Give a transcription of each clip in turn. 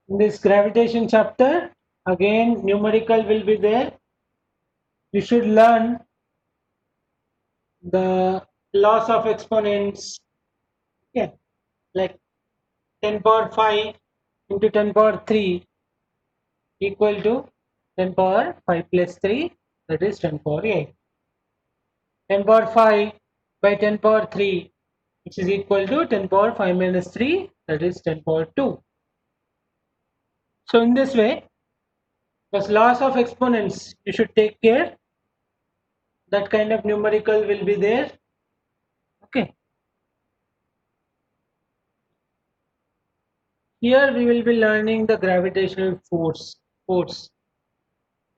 In this gravitation chapter, again numerical will be there. You should learn the laws of exponents. Yeah, like 10 power 5 into 10 power 3 equal to 10 power 5 plus 3, that is 10 power 8. 10 power 5 by 10 power 3, which is equal to 10 power 5 minus 3, that is 10 power 2. So in this way, because laws of exponents, you should take care. That kind of numerical will be there. Okay. Here we will be learning the gravitational force.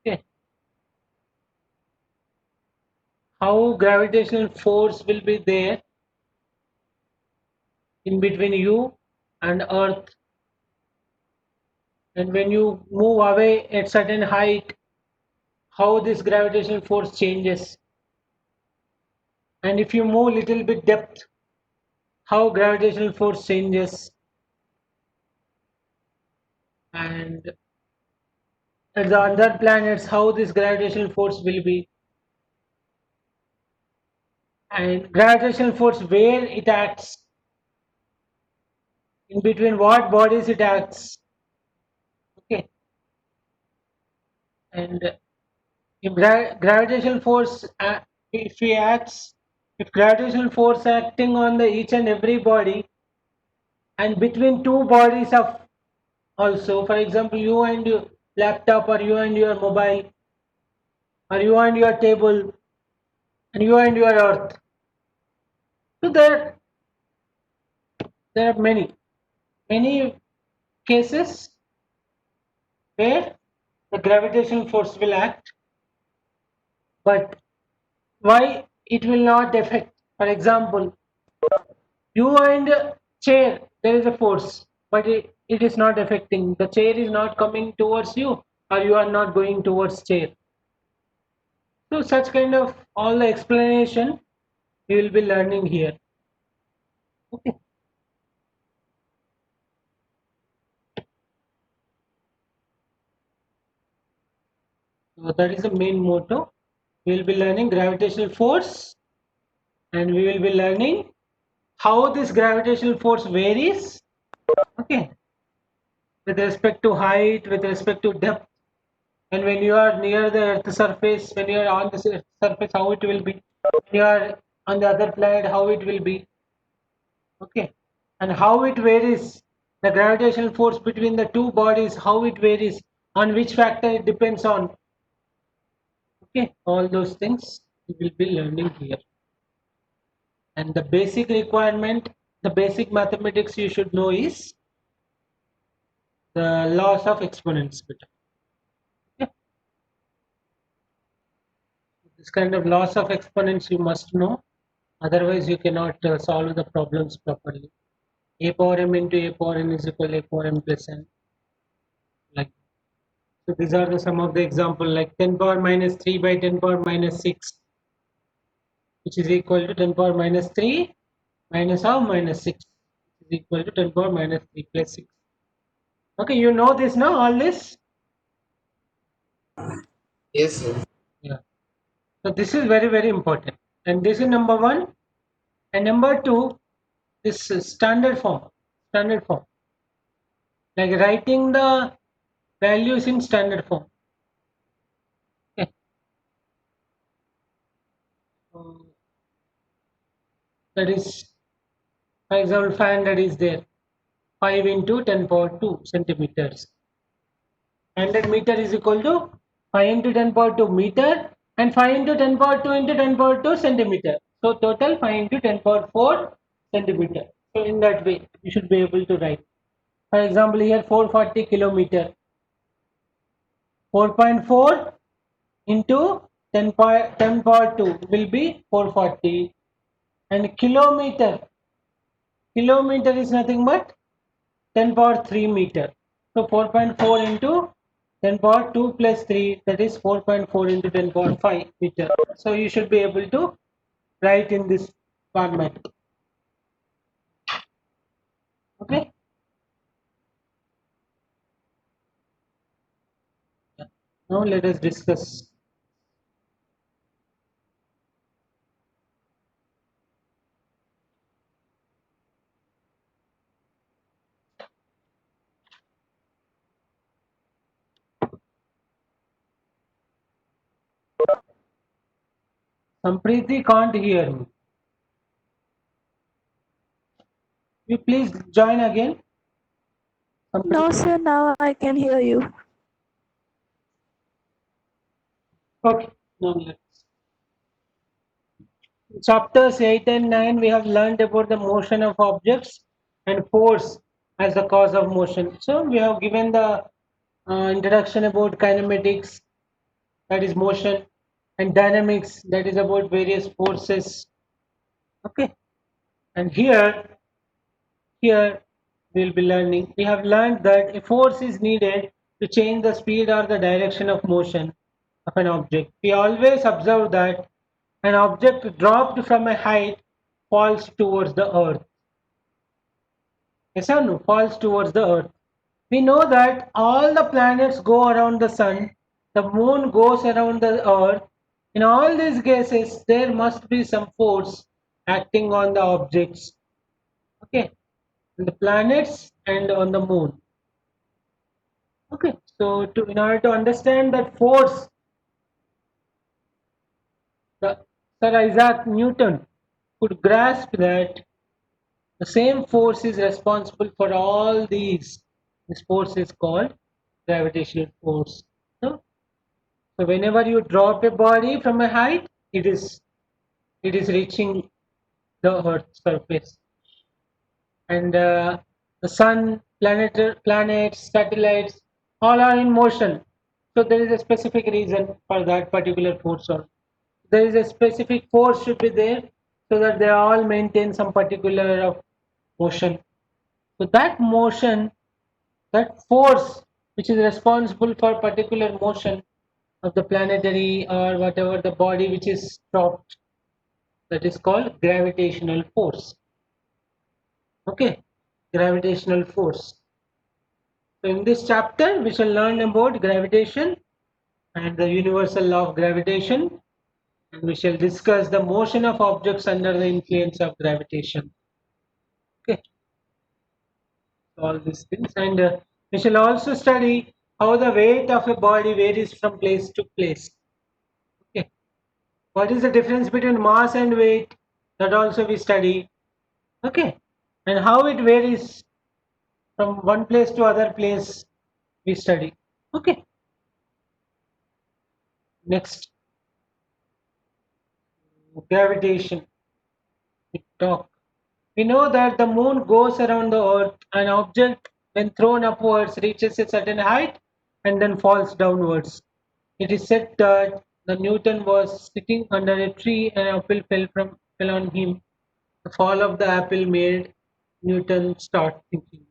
Okay. How gravitational force will be there in between you and Earth, and when you move away at certain height, how this gravitational force changes, and if you move little bit depth, how gravitational force changes, and at the other planets how this gravitational force will be, and gravitational force where it acts, in between what bodies it acts. Okay. And if gravitational force if we acts if gravitational force acting on the each and every body, and between two bodies of also, for example, you and your laptop, or you and your mobile, or you and your table, and you and your earth. So there are many cases where the gravitational force will act, but why it will not affect. For example, you and chair, there is a force, but it is not affecting. The chair is not coming towards you, or you are not going towards chair. So such kind of all the explanation we will be learning here. Okay. So that is the main motto. We will be learning gravitational force, and we will be learning how this gravitational force varies. Okay. With respect to height, with respect to depth, and when you are near the earth surface, when you are on the surface, how it will be. When you are on the other planet, how it will be. Okay. And how it varies. The gravitational force between the two bodies, how it varies, on which factor it depends on. Okay, all those things we will be learning here. And the basic requirement, the basic mathematics you should know is the laws of exponents. Okay. This kind of laws of exponents you must know, otherwise you cannot solve the problems properly. A power m into a power n is equal to a power m plus n. Like, so these are the some of the example, like 10 power minus 3 by 10 power minus 6, which is equal to 10 power minus 3 minus of minus 6, which is equal to 10 power minus 3 plus 6. Okay, you know this now, all this? Yes, sir. Yeah. So this is very important. And this is number one. And number two, this standard form. Standard form. Like writing the values in standard form. Okay. So that is, for example, 500 is there. 5 into 10 power 2 centimeters. 100 meter is equal to 5 into 10 power 2 meter, and 5 into 10 power 2 into 10 power 2 centimeter. So total 5 into 10 power 4 centimeter. So in that way you should be able to write. For example, here 440 kilometer. 4.4 into 10 power 2 will be 440, and kilometer is nothing but 10 power 3 meter. So 4.4 into 10 power 2 plus 3, that is 4.4 into 10 power 5 meter. So you should be able to write in this format. Okay. Now let us discuss. Sampriti can't hear me. You please join again. No, Sampriti. sir, now I can hear you. Okay. Now let's. Chapters 8 and 9 we have learned about the motion of objects and force as the cause of motion. So we have given the introduction about kinematics, that is motion, and dynamics, that is about various forces. Okay. And here we'll be learning. We have learned that a force is needed to change the speed or the direction of motion of an object. We always observe that an object dropped from a height falls towards the earth. Yes or no? Falls towards the earth. We know that all the planets go around the sun, the moon goes around the earth. In all these cases, there must be some force acting on the objects. Okay, on the planets and on the moon. Okay, so in order to understand that force, the Sir Isaac Newton could grasp that the same force is responsible for all these. This force is called gravitational force. So, so whenever you drop a body from a height, it is reaching the Earth's surface, and the sun, planets, satellites, all are in motion. So there is a specific reason for that particular force. Or there is a specific force should be there so that they all maintain some particular of motion. So that motion, that force which is responsible for particular motion of the planetary or whatever the body which is stopped, that is called gravitational force. Okay, gravitational force. So in this chapter we shall learn about gravitation and the universal law of gravitation, and we shall discuss the motion of objects under the influence of gravitation. Okay, all these things, and we shall also study how the weight of a body varies from place to place. Okay, what is the difference between mass and weight, that also we study. Okay, and how it varies from one place to other place we study. Okay, next, gravitation we talk. We know that the moon goes around the earth. An object when thrown upwards reaches a certain height and then falls downwards. It is said that the Newton was sitting under a tree and an apple fell on him. The fall of the apple made Newton start thinking.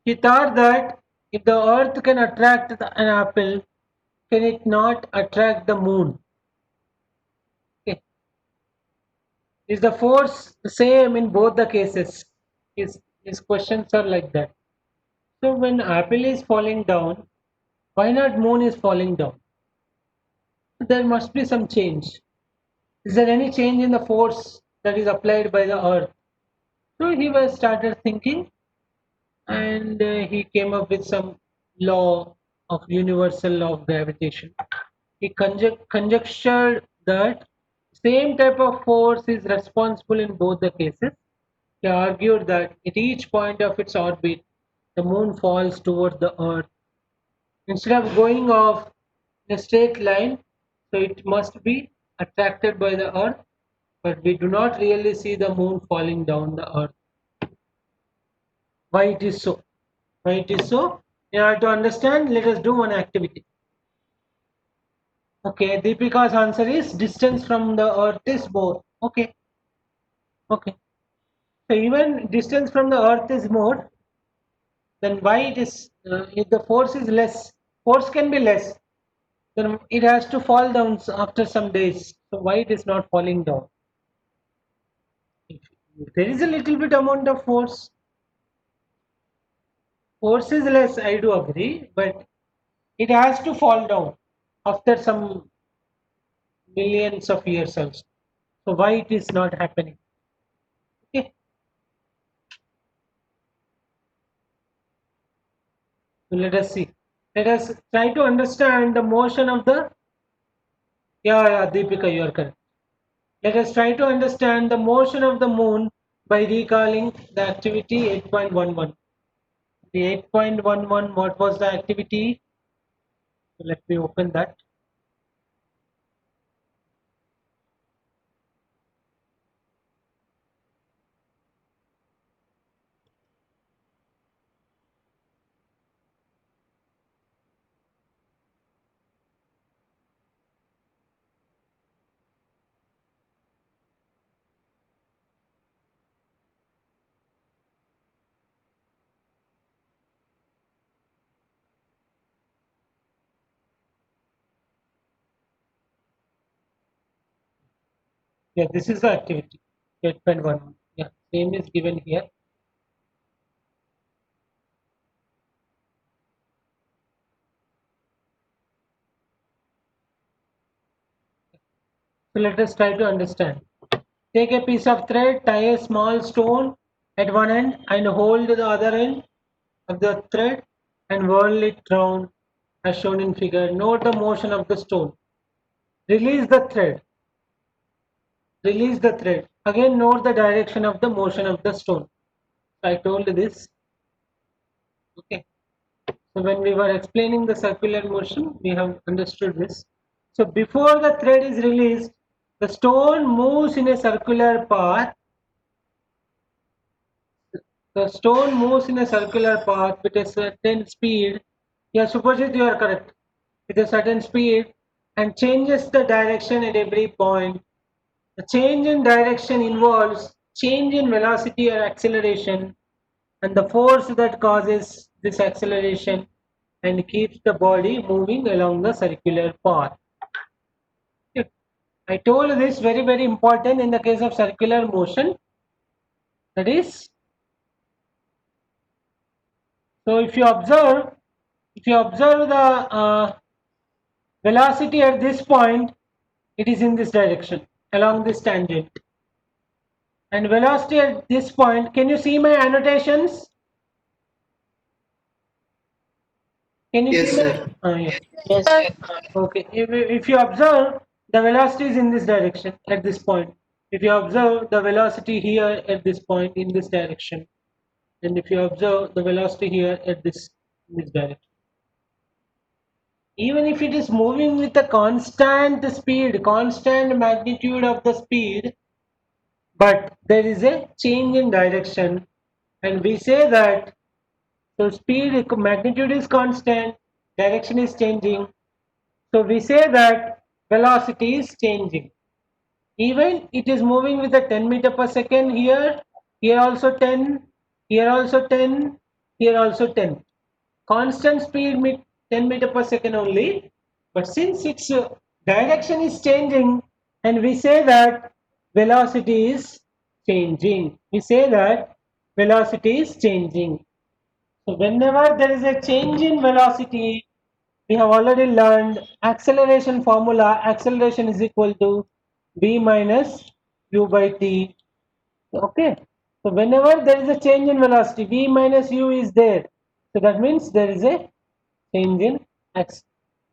He thought that if the earth can attract an apple, can it not attract the moon? Okay. Is the force the same in both the cases? His questions are like that. So when apple is falling down, why not moon is falling down? There must be some change. Is there any change in the force that is applied by the earth? So he was started thinking, and he came up with some law of universal law of gravitation. He conjectured that same type of force is responsible in both the cases. He argued that at each point of its orbit, the moon falls toward the earth. Instead of going off in a straight line, so it must be attracted by the earth, but we do not really see the moon falling down the earth. Why it is so? Why it is so? In order to understand, let us do one activity. Okay, Deepika's answer is distance from the earth is more. Okay, okay. So even distance from the earth is more, then why it is, if the force is less, force can be less, then it has to fall down after some days. So why it is not falling down? If there is a little bit amount of force is less, I do agree, but it has to fall down after some millions of years also. So why it is not happening? Okay, so let us see. Let us try to understand the motion of the. Yeah, Deepika, you are correct. Let us try to understand the motion of the moon by recalling the activity 8.11. The 8.11, what was the activity? So let me open that. Yeah, this is the activity 8.11. Yeah, same is given here. So let us try to understand. Take a piece of thread, tie a small stone at one end and hold the other end of the thread and whirl it round as shown in figure. Note the motion of the stone. Release the thread. Release the thread. Again note the direction of the motion of the stone. I told this. Okay. So when we were explaining the circular motion, we have understood this. So before the thread is released, the stone moves in a circular path. The stone moves in a circular path with a certain speed. Yeah, Superjit, you are correct. With a certain speed and changes the direction at every point. The change in direction involves change in velocity or acceleration and the force that causes this acceleration and keeps the body moving along the circular path. I told this very important in the case of circular motion. That is, so if you observe the velocity at this point, it is in this direction along this tangent. And velocity at this point, can you see my annotations? Can you Yes, see my? sir. Yeah. Yes, sir. Okay. If you observe, the velocity is in this direction at this point. If you observe the velocity here at this point in this direction, and if you observe the velocity here at in this direction, even if it is moving with a constant speed, constant magnitude of the speed, but there is a change in direction, and we say that so speed magnitude is constant, direction is changing. So we say that velocity is changing. Even it is moving with a 10 meter per second here, here also 10, here also 10, here also 10. Constant speed 10 meter per second only. But since its direction is changing, and we say that velocity is changing. We say that velocity is changing. So whenever there is a change in velocity, we have already learned acceleration formula. Acceleration is equal to v minus u by t. Okay. So whenever there is a change in velocity, v minus u is there. So that means there is a change in x.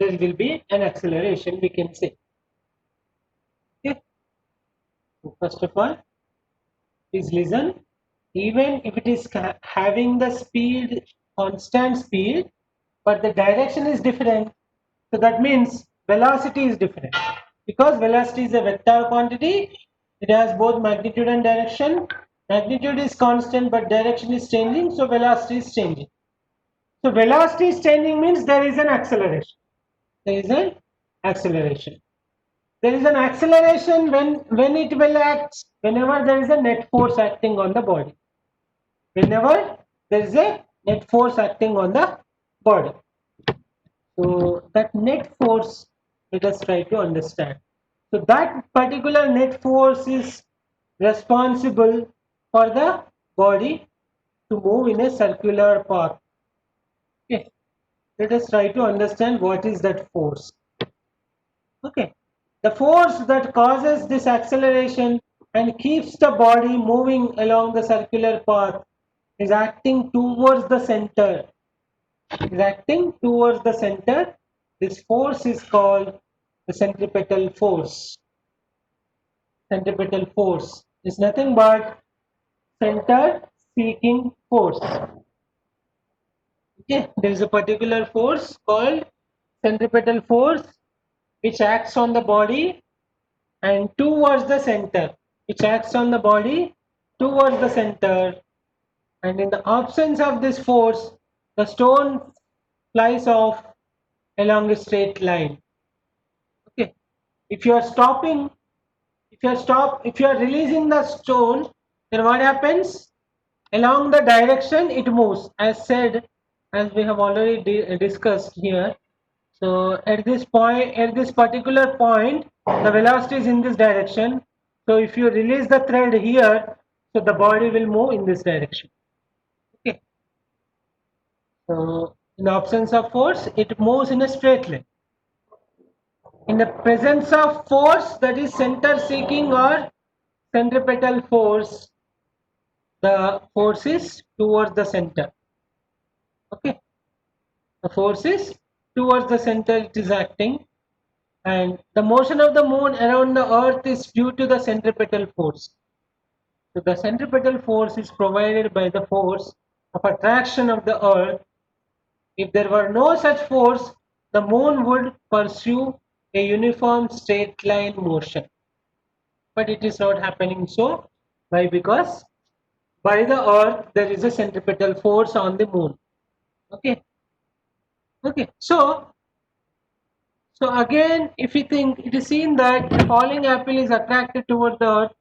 There will be an acceleration, we can say. Okay. So first of all, please listen. Even if it is having the speed, constant speed, but the direction is different, so that means velocity is different. Because velocity is a vector quantity, it has both magnitude and direction. Magnitude is constant, but direction is changing, so velocity is changing. So velocity is changing means there is an acceleration. There is an acceleration. There is an acceleration when it will act whenever there is a net force acting on the body. Whenever there is a net force acting on the body. So that net force, let us try to understand. So that particular net force is responsible for the body to move in a circular path. Okay. let us try to understand what is that force. Okay, the force that causes this acceleration and keeps the body moving along the circular path is acting towards the center. Is acting towards the center. This force is called the centripetal force. Centripetal force is nothing but center seeking force. Okay, there is a particular force called centripetal force which acts on the body and towards the center, which acts on the body towards the center, and in the absence of this force, the stone flies off along a straight line. Okay, if you are stopping, if you are releasing the stone, then what happens? Along the direction it moves, as said, as we have already discussed here. So at this point, at this particular point, the velocity is in this direction. So if you release the thread here, so the body will move in this direction. Okay. So in the absence of force, it moves in a straight line. In the presence of force, that is center seeking or centripetal force, the force is towards the center. Okay. The force is towards the center, it is acting, and the motion of the moon around the earth is due to the centripetal force. So the centripetal force is provided by the force of attraction of the earth. If there were no such force, the moon would pursue a uniform straight line motion. But it is not happening so. Why? Because by the earth there is a centripetal force on the moon. Okay. Okay. So again, if we think, it is seen that a falling apple is attracted toward the earth.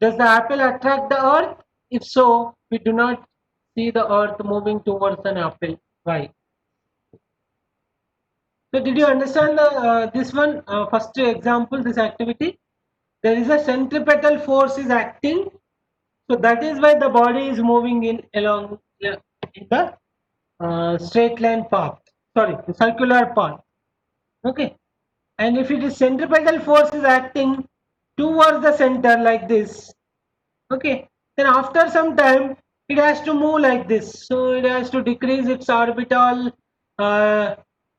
Does the apple attract the earth? If so, we do not see the earth moving towards an apple. Why? So did you understand this one? First example, this activity. There is a centripetal force is acting. So that is why the body is moving in along in the straight line path. Sorry, the circular path. Okay. And if it is centripetal force is acting towards the center like this, okay, then after some time it has to move like this. So it has to decrease its orbital uh,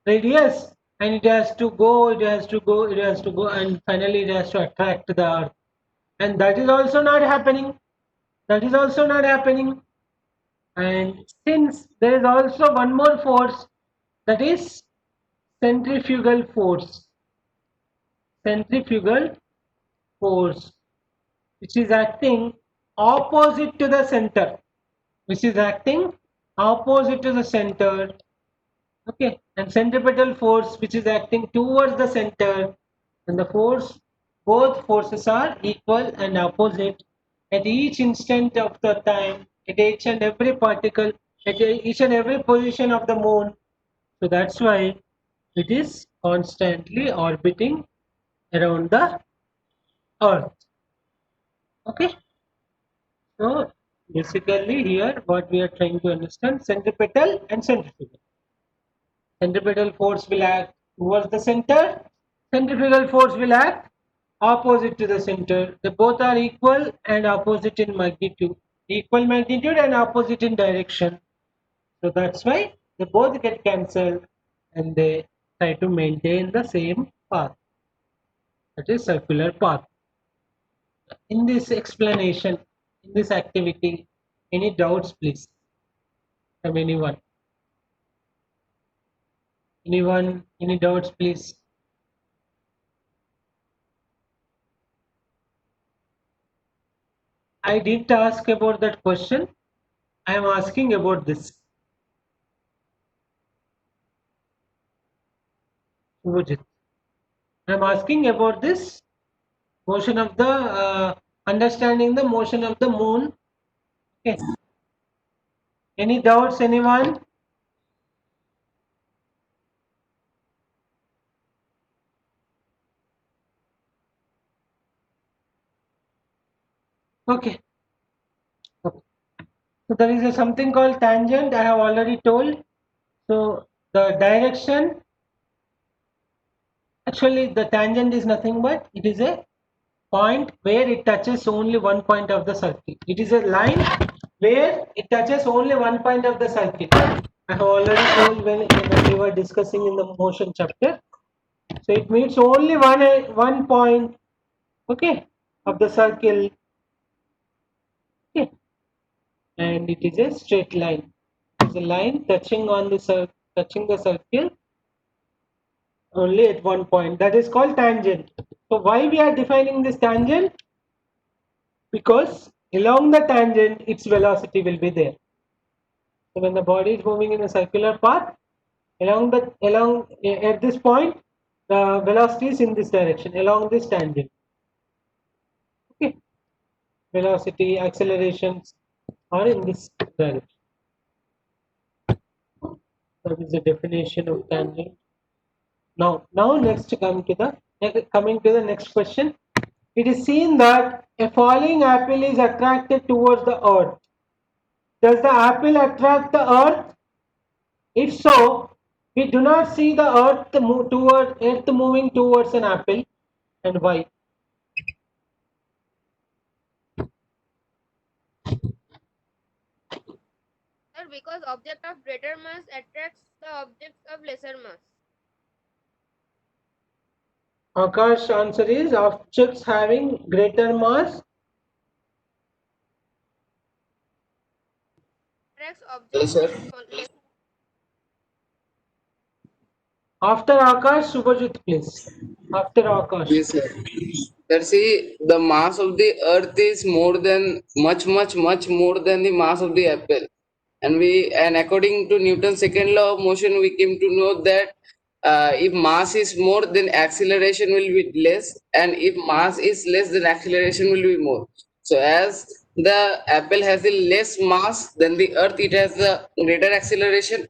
radius, and it has to go, it has to go, it has to go, and finally it has to attract the earth. And that is also not happening. That is also not happening. And since there is also one more force, that is centrifugal force. Centrifugal force, which is acting opposite to the center, which is acting opposite to the center. Okay, and centripetal force, which is acting towards the center, and the force, both forces are equal and opposite at each instant of the time, at each and every particle, at each and every position of the moon. So that's why it is constantly orbiting around the earth. Okay. So basically here what we are trying to understand, centripetal and centrifugal. Centripetal force will act towards the center. Centrifugal force will act opposite to the center. They both are equal and opposite in magnitude. Equal magnitude and opposite in direction. So that's why they both get cancelled and they try to maintain the same path. That is circular path. In this explanation, in this activity, any doubts please from anyone? Anyone? Any doubts please? I didn't ask about that question. I am asking about this. Subhajit. I am asking about this motion of the understanding the motion of the moon. Okay. Any doubts, anyone? Okay. Okay. So there is something called tangent. I have already told. So the direction, actually the tangent is nothing but it is a point where it touches only one point of the circle. It is a line where it touches only one point of the circle. I have already told when we were discussing in the motion chapter. So it meets only one point, okay, of the circle, okay, and it is a straight line. It is a line touching on the circle only at one point. That is called tangent. So why we are defining this tangent? Because along the tangent, its velocity will be there. So when the body is moving in a circular path, at this point, the velocity is in this direction along this tangent. Okay, velocity, accelerations are in this direction. That is the definition of tangent. Now coming to the next question. It is seen that a falling apple is attracted towards the earth. Does the apple attract the earth? If so, we do not see the earth moving towards an apple, and why? Sir, because object of greater mass attracts the objects of lesser mass. Akash answer is objects having greater mass. Attracts Yes, objects sir. of less. After Akash, Subhajit, please. After Akash. Yes, sir. Sir, see, the mass of the earth is more than much more than the mass of the apple. And according to Newton's second law of motion, we came to know that if mass is more, then acceleration will be less, and if mass is less, then acceleration will be more. So as the apple has a less mass than the earth, it has a greater acceleration,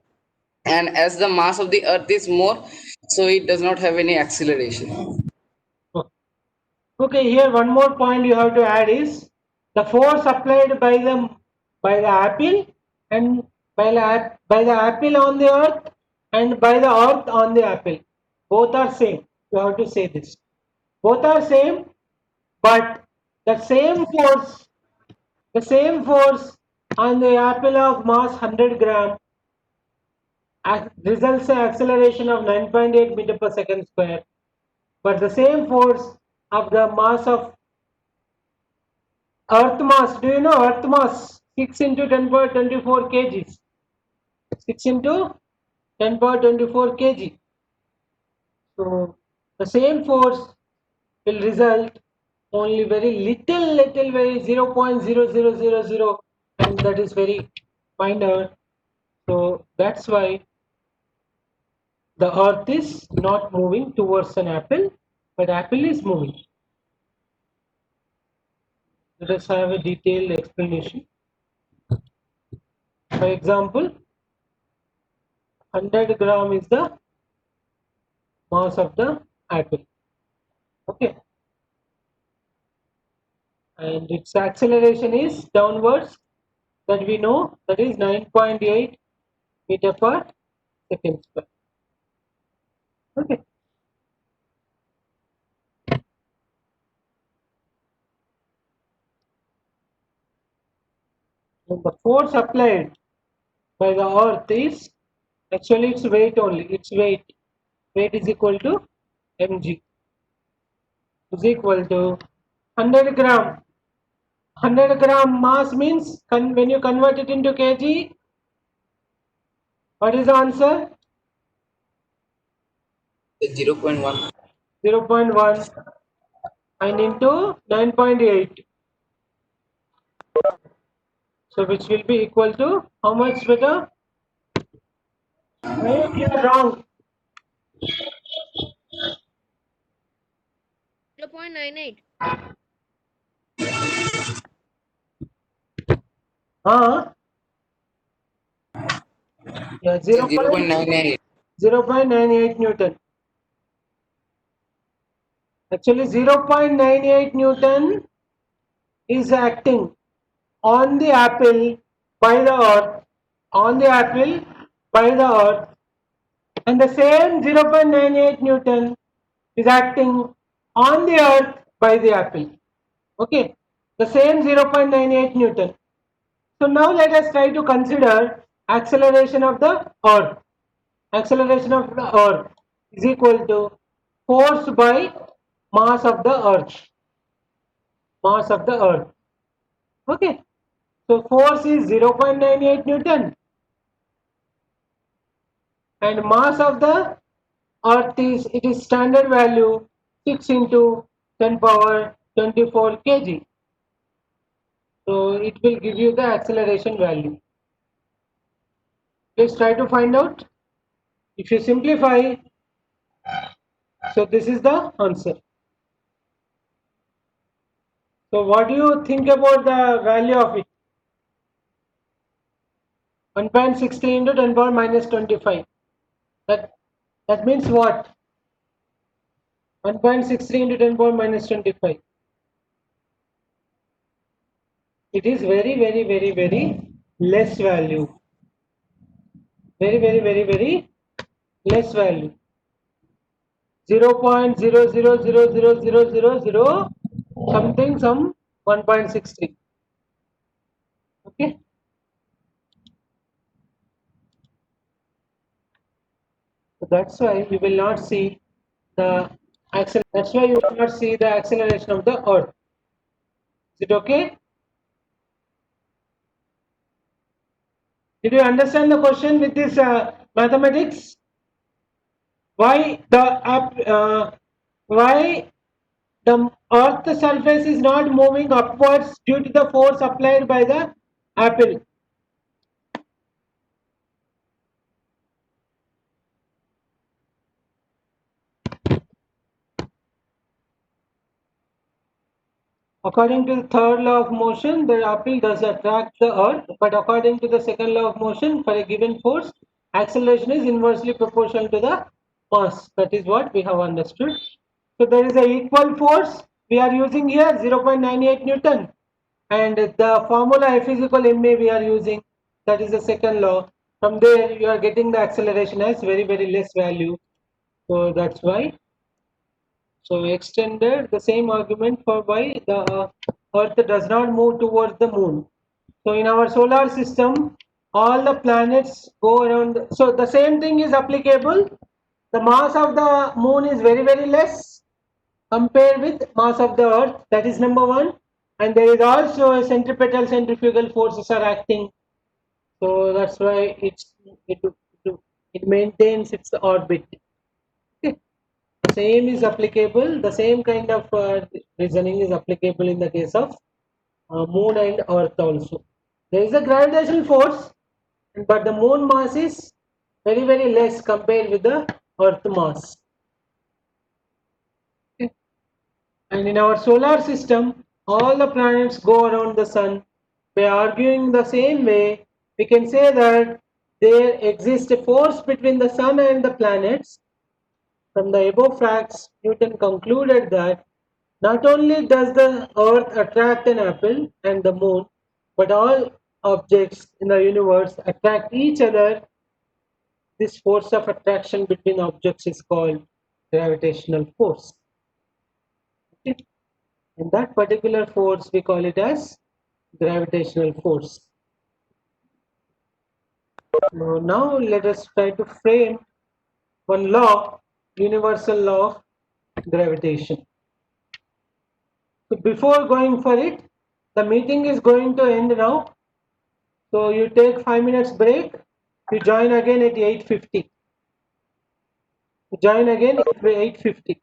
and as the mass of the earth is more, so it does not have any acceleration. Okay, here one more point you have to add is the force applied by the apple and by the apple on the earth and by the earth on the apple. Both are same. You have to say this. Both are same, but the same force on the apple of mass 100 gram results in acceleration of 9.8 meter per second square. But the same force of the mass of Earth mass, do you know Earth mass? 6 into 10 power 24 kgs. 6 into 10 power 24 kg. So the same force will result only very little, very 0.0000, and that is very minor. So that's why the earth is not moving towards an apple, but apple is moving. Let us have a detailed explanation. For example, 100 gram is the mass of the apple. Okay, and its acceleration is downwards, that we know, that is 9.8 meter per second square. Okay, and the force applied by the earth is actually its weight only. Its weight is equal to mg, is equal to 100 gram. 100 gram mass means when you convert it into kg, what is the answer? 0.1. 0.1 and into 9.8. So which will be equal to how much, beta? Wait, you are wrong. 0.98. Yeah, 0.98. 0.98 Newton. Actually 0.98 Newton is acting on the apple by the earth, on the apple by the earth, and the same 0.98 Newton is acting on the earth by the apple. Okay, the same 0.98 Newton. So now let us try to consider acceleration of the earth. Acceleration of the earth is equal to force by mass of the earth. Mass of the earth. Okay, so force is 0.98 Newton and mass of the earth is, it is standard value 6 into 10 power 24 kg. So it will give you the acceleration value. Please try to find out. If you simplify, so this is the answer. So what do you think about the value of it? 1.63 into 10 power minus 25. That means what? 1.63 into 10 power minus 25. It is very less value. Very less value. 0.00000000 something some 1.63. Okay. So that's why you will not see the That's why you will not see the acceleration of the earth. Is it okay? Did you understand the question with this mathematics? Why why the earth surface is not moving upwards due to the force applied by the apple? According to the third law of motion, the apple does attract the earth, but according to the second law of motion, for a given force, acceleration is inversely proportional to the mass. That is what we have understood. So there is a equal force we are using here, 0.98 Newton, and the formula F is equal ma we are using. That is the second law. From there, you are getting the acceleration as very less value. So that's why. So extended the same argument for why the earth does not move towards the moon. So in our solar system, all the planets go around. So the same thing is applicable. The mass of the moon is very less compared with mass of the earth. That is number one. And there is also a centrifugal forces are acting. So that's why it maintains its orbit. Okay. The same is applicable. The same kind of reasoning is applicable in the case of moon and earth also. There is a gravitational force, but the moon mass is very less compared with the earth mass. Okay. And in our solar system, all the planets go around the sun. By arguing the same way, we can say that there exists a force between the sun and the planets. From the above facts, Newton concluded that not only does the earth attract an apple and the moon, but all objects in the universe attract each other. This force of attraction between objects is called gravitational force. Okay. And that particular force, we call it as gravitational force. Now let us try to frame one law, universal law of gravitation. So before going for it, the meeting is going to end now. So you take 5 minutes break. You join again at 8:50. Join again at 8:50.